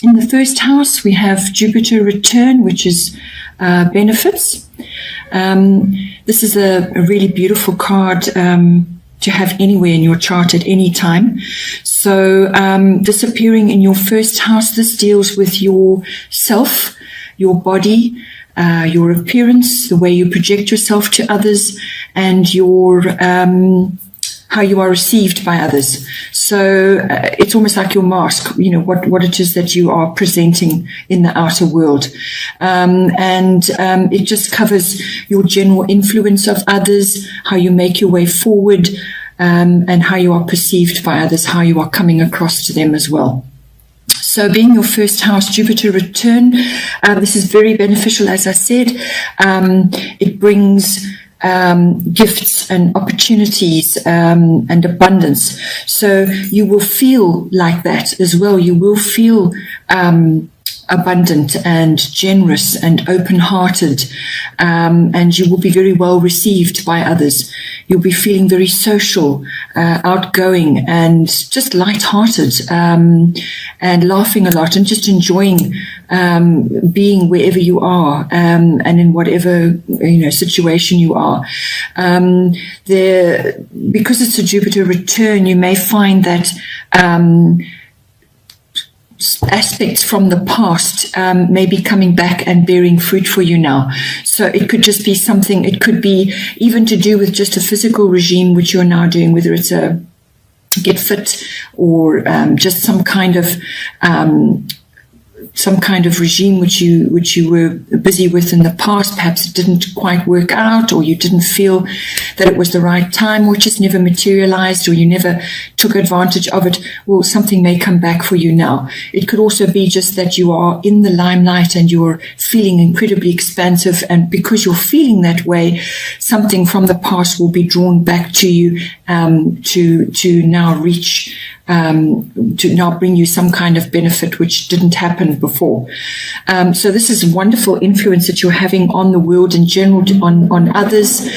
In the first house, we have Jupiter return, which is benefits. This is a really beautiful card to have anywhere in your chart at any time. So disappearing in your first house, this deals with your self, your body, your appearance, the way you project yourself to others, and your how you are received by others. So it's almost like your mask, you know, what it is that you are presenting in the outer world. It just covers your general influence of others, how you make your way forward, and how you are perceived by others, how you are coming across to them as well. So being your first house, Jupiter return, this is very beneficial, as I said. It brings gifts and opportunities and abundance. So you will feel like that as well. You will feel abundant and generous and open-hearted, and you will be very well received by others. You'll be feeling very social, outgoing, and just light-hearted, and laughing a lot, and just enjoying being wherever you are, and in whatever situation you are. Because it's a Jupiter return, you may find that aspects from the past may be coming back and bearing fruit for you now. So it could just be something, it could be even to do with just a physical regime which you're now doing, whether it's a get fit or just some kind of regime which you were busy with in the past. Perhaps it didn't quite work out, or you didn't feel that it was the right time, or just never materialized, or you never took advantage of it. Well, something may come back for you now. It could also be just that you are in the limelight and you're feeling incredibly expansive, and because you're feeling that way, something from the past will be drawn back to you to now reach, to now bring you some kind of benefit which didn't happen before. So this is a wonderful influence that you're having on the world in general, on others.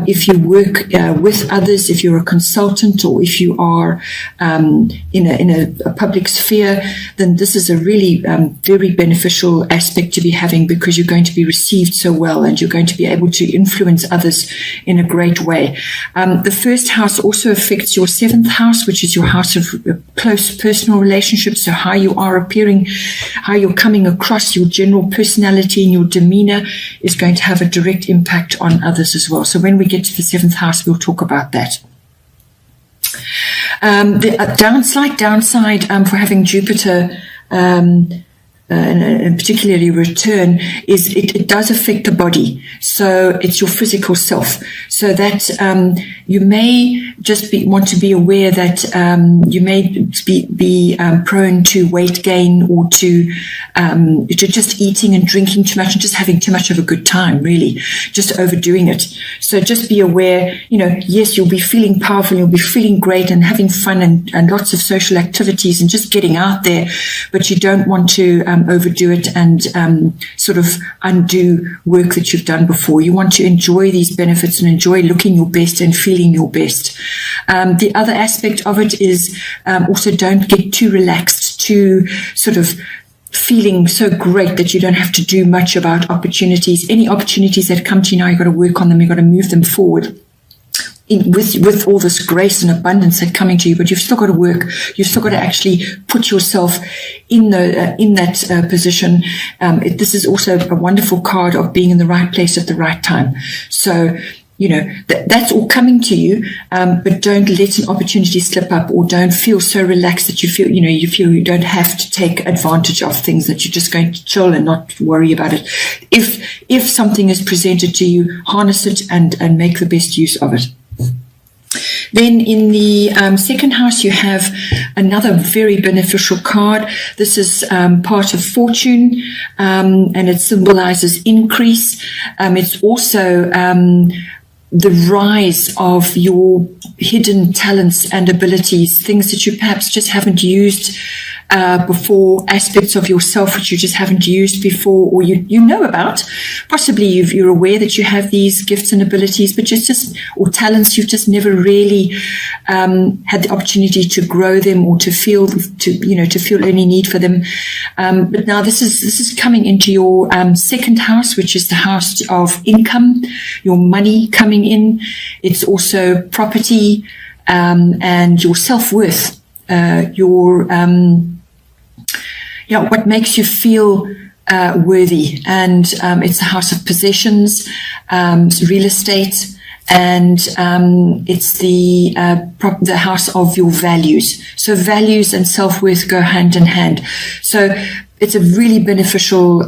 If you work with others, if you're a consultant, or if you are in a public sphere, then this is a really very beneficial aspect to be having, because you're going to be received so well and you're going to be able to influence others in a great way. The first house also affects your seventh house, which is your house of close personal relationships. So how you are appearing, how you're coming across, your general personality and your demeanor is going to have a direct impact on others as well. So when we get to the seventh house, we'll talk about that. The slight downside for having Jupiter and particularly return is it does affect the body. So it's your physical self. So that you may just want to be aware that you may be prone to weight gain, or to just eating and drinking too much and just having too much of a good time, really, just overdoing it. So just be aware, yes, you'll be feeling powerful, you'll be feeling great and having fun and lots of social activities and just getting out there, but you don't want to overdo it and sort of undo work that you've done before. You want to enjoy these benefits and enjoy looking your best and feeling your best. The other aspect of it is also don't get too relaxed, too sort of feeling so great that you don't have to do much about opportunities. Any opportunities that come to you now, you've got to work on them, you've got to move them forward. With all this grace and abundance that's coming to you, but you've still got to work. You've still got to actually put yourself in that position. This is also a wonderful card of being in the right place at the right time. So, that's all coming to you, but don't let an opportunity slip up, or don't feel so relaxed that you feel you don't have to take advantage of things, that you're just going to chill and not worry about it. If something is presented to you, harness it and make the best use of it. Then in the second house, you have another very beneficial card. This is part of fortune, and it symbolizes increase. It's also the rise of your hidden talents and abilities, things that you perhaps just haven't used before, aspects of yourself which you just haven't used before, or you know about. Possibly you're aware that you have these gifts and abilities, but or talents, you've just never really had the opportunity to grow them or to feel any need for them. But now this is coming into your second house, which is the house of income, your money coming in. It's also property and your self-worth, what makes you feel worthy. And it's the house of possessions, real estate, and it's the house of your values. So values and self-worth go hand in hand. So it's a really beneficial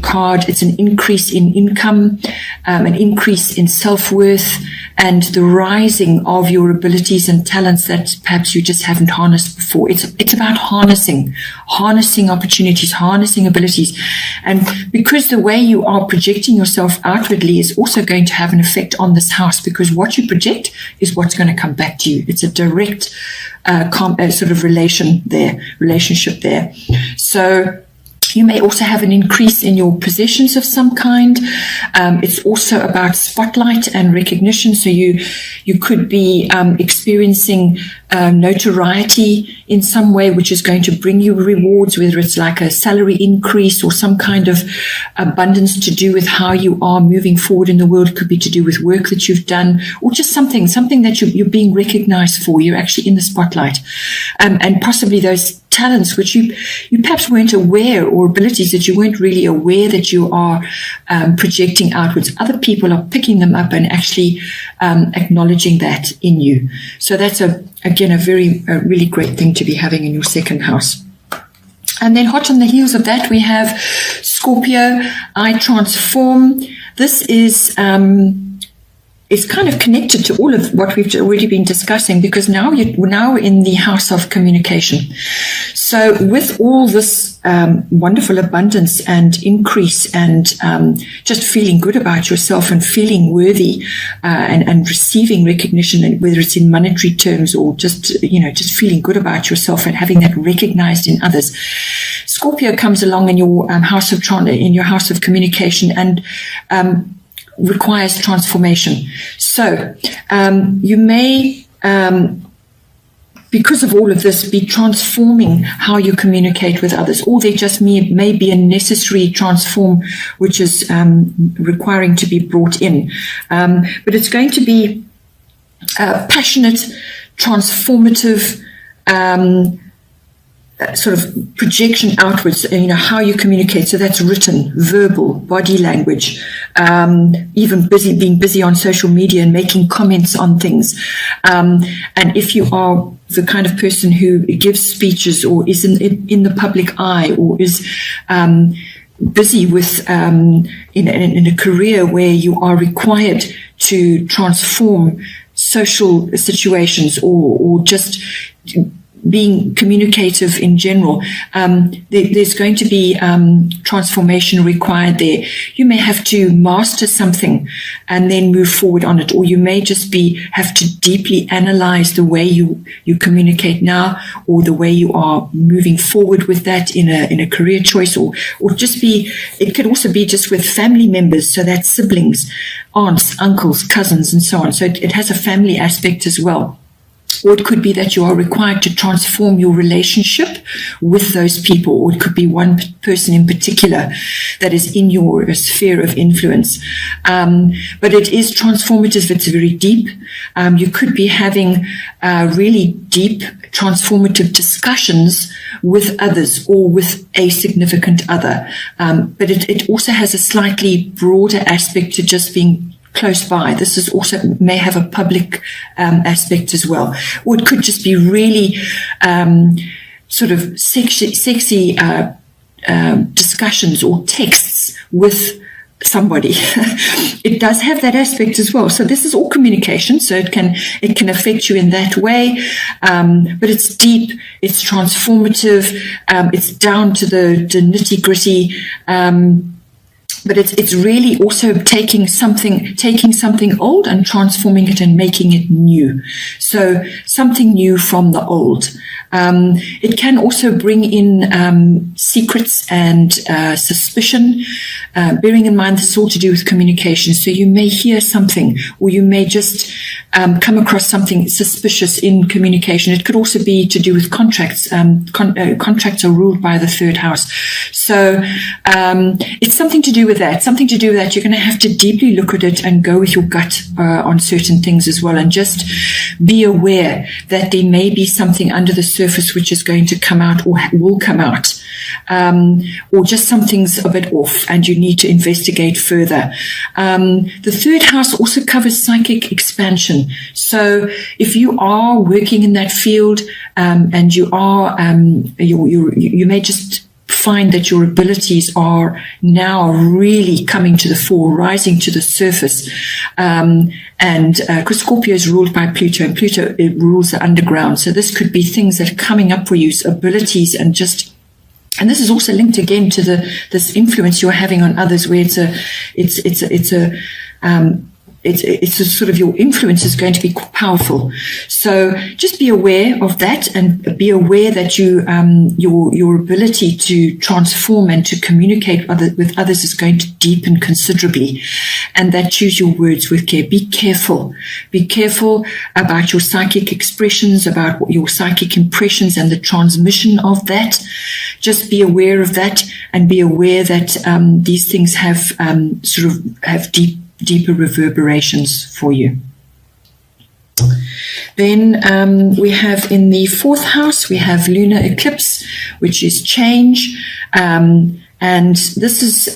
card. It's an increase in income, an increase in self-worth, and the rising of your abilities and talents that perhaps you just haven't harnessed before. It's about harnessing opportunities, harnessing abilities. And because the way you are projecting yourself outwardly is also going to have an effect on this house, because what you project is what's going to come back to you. It's a direct sort of relationship there. So you may also have an increase in your possessions of some kind. It's also about spotlight and recognition. So you could be experiencing notoriety in some way, which is going to bring you rewards, whether it's like a salary increase or some kind of abundance to do with how you are moving forward in the world. It could be to do with work that you've done, or just something that you're being recognized for. You're actually in the spotlight, and possibly those talents which you perhaps weren't aware, or abilities that you weren't really aware that you are projecting outwards. Other people are picking them up and actually acknowledging that in you. So that's again a really great thing to be having in your second house. And then hot on the heels of that, we have Scorpio. I transform. This is it's kind of connected to all of what we've already been discussing, because now we're now in the house of communication. So with all this wonderful abundance and increase, and just feeling good about yourself and feeling worthy, and receiving recognition, and whether it's in monetary terms or just feeling good about yourself and having that recognized in others, Scorpio comes along in your house of communication, and requires transformation. So you may, because of all of this, be transforming how you communicate with others, or there just may be a necessary transform which is requiring to be brought in. But it's going to be passionate, transformative, sort of projection outwards, how you communicate. So that's written, verbal, body language, even being busy on social media and making comments on things. And if you are the kind of person who gives speeches, or is in the public eye, or is busy with in a career where you are required to transform social situations, or just being communicative in general, there's going to be transformation required there. You may have to master something and then move forward on it, or you may just have to deeply analyze the way you communicate now, or the way you are moving forward with that in a career choice, or just it could also be just with family members, so that's siblings, aunts, uncles, cousins, and so on. So it has a family aspect as well. Or it could be that you are required to transform your relationship with those people, or it could be one person in particular that is in your sphere of influence. But it is transformative. It's very deep. You could be having really deep, transformative discussions with others, or with a significant other. But it also has a slightly broader aspect to just being close by. This is also may have a public aspect as well, or it could just be really sort of sexy discussions or texts with somebody. It does have that aspect as well. So this is all communication. So it can affect you in that way. But it's deep. It's transformative. It's down to the nitty gritty. But it's really also taking something old and transforming it and making it new. So something new from the old. It can also bring in secrets and suspicion, bearing in mind this is all to do with communication. So you may hear something, or you may just come across something suspicious in communication. It could also be to do with contracts. Contracts are ruled by the third house. So it's something to do with that. Something to do with that. You're going to have to deeply look at it and go with your gut on certain things as well, and just be aware that there may be something under the surface which is going to come out or will come out, or just something's a bit off and you need to investigate further. The third house also covers psychic expansion. So if you are working in that field and you are, you may just find that your abilities are now really coming to the fore, rising to the surface. And because Scorpio is ruled by Pluto, and Pluto, it rules the underground. So this could be things that are coming up for you, abilities, and this is also linked again to this influence you're having on others, where it's a sort of, your influence is going to be powerful. So just be aware of that, and be aware that your ability to transform and to communicate with others is going to deepen considerably, and that choose your words with care. Be careful. Be careful about your psychic expressions, about your psychic impressions and the transmission of that. Just be aware of that, and be aware that these things have deeper reverberations for you. Then we have in the fourth house, we have lunar eclipse, which is change. And this is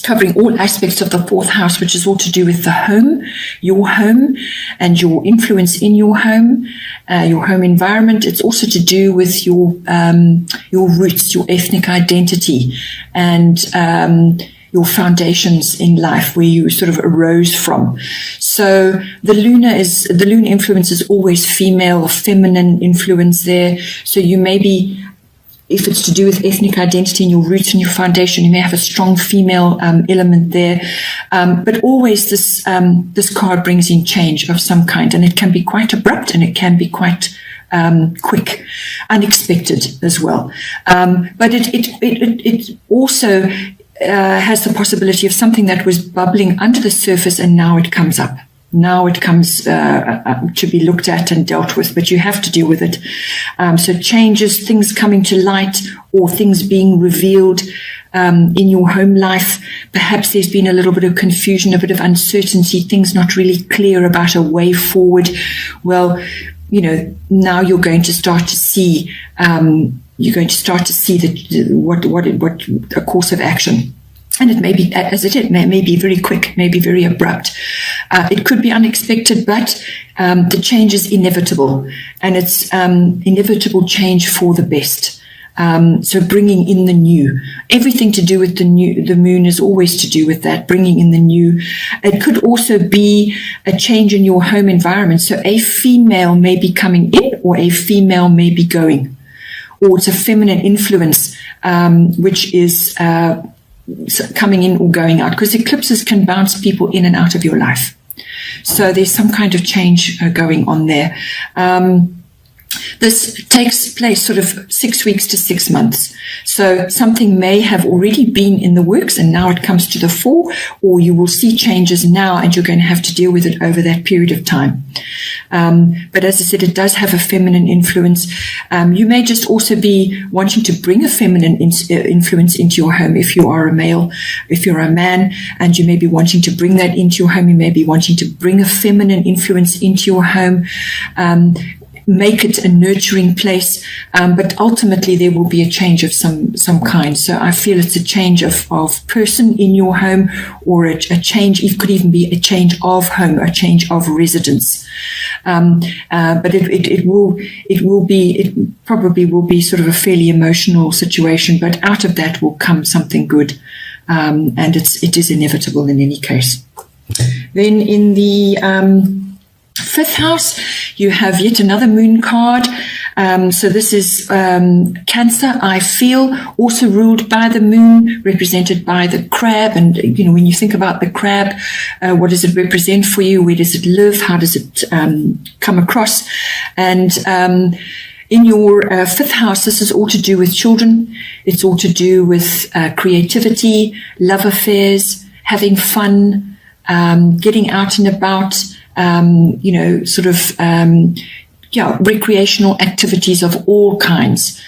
covering all aspects of the fourth house, which is all to do with the home, your home, and your influence in your home environment. It's also to do with your roots, your ethnic identity, and your foundations in life, where you sort of arose from. So the lunar influence is always female or feminine influence there. So you may be, if it's to do with ethnic identity and your roots and your foundation, you may have a strong female element there. But always this card brings in change of some kind, and it can be quite abrupt, and it can be quite quick, unexpected as well. But it also has the possibility of something that was bubbling under the surface, and now it comes up. Now it comes to be looked at and dealt with, but you have to deal with it. So changes, things coming to light, or things being revealed in your home life. Perhaps there's been a little bit of confusion, a bit of uncertainty, things not really clear about a way forward. Well, now you're going to start to see what a course of action. And it may be, as it may be very quick, may be very abrupt. It could be unexpected, but the change is inevitable, and it's inevitable change for the best. So bringing in the new, everything to do with the moon is always to do with that, bringing in the new. It could also be a change in your home environment. So a female may be coming in, or a female may be going, or it's a feminine influence, which is coming in or going out, because eclipses can bounce people in and out of your life. So there's some kind of change going on there. This takes place sort of 6 weeks to 6 months. So something may have already been in the works and now it comes to the fore, or you will see changes now and you're going to have to deal with it over that period of time. But as I said, it does have a feminine influence. You may just also be wanting to bring a feminine influence into your home if you are a male. If you're a man and you may be wanting to bring that into your home, you may be wanting to bring a feminine influence into your home. Make it a nurturing place, but ultimately there will be a change of some kind. So I feel it's a change of person in your home, or a change. It could even be a change of home, a change of residence. But it probably will be sort of a fairly emotional situation. But out of that will come something good, and it is inevitable in any case. Then in the Fifth house, you have yet another moon card. So this is Cancer, I feel, also ruled by the moon, represented by the crab. And, you know, when you think about the crab, what does it represent for you? Where does it live? How does it come across? And in your fifth house, this is all to do with children. It's all to do with creativity, love affairs, having fun, getting out and about, you know, sort of, recreational activities of all kinds.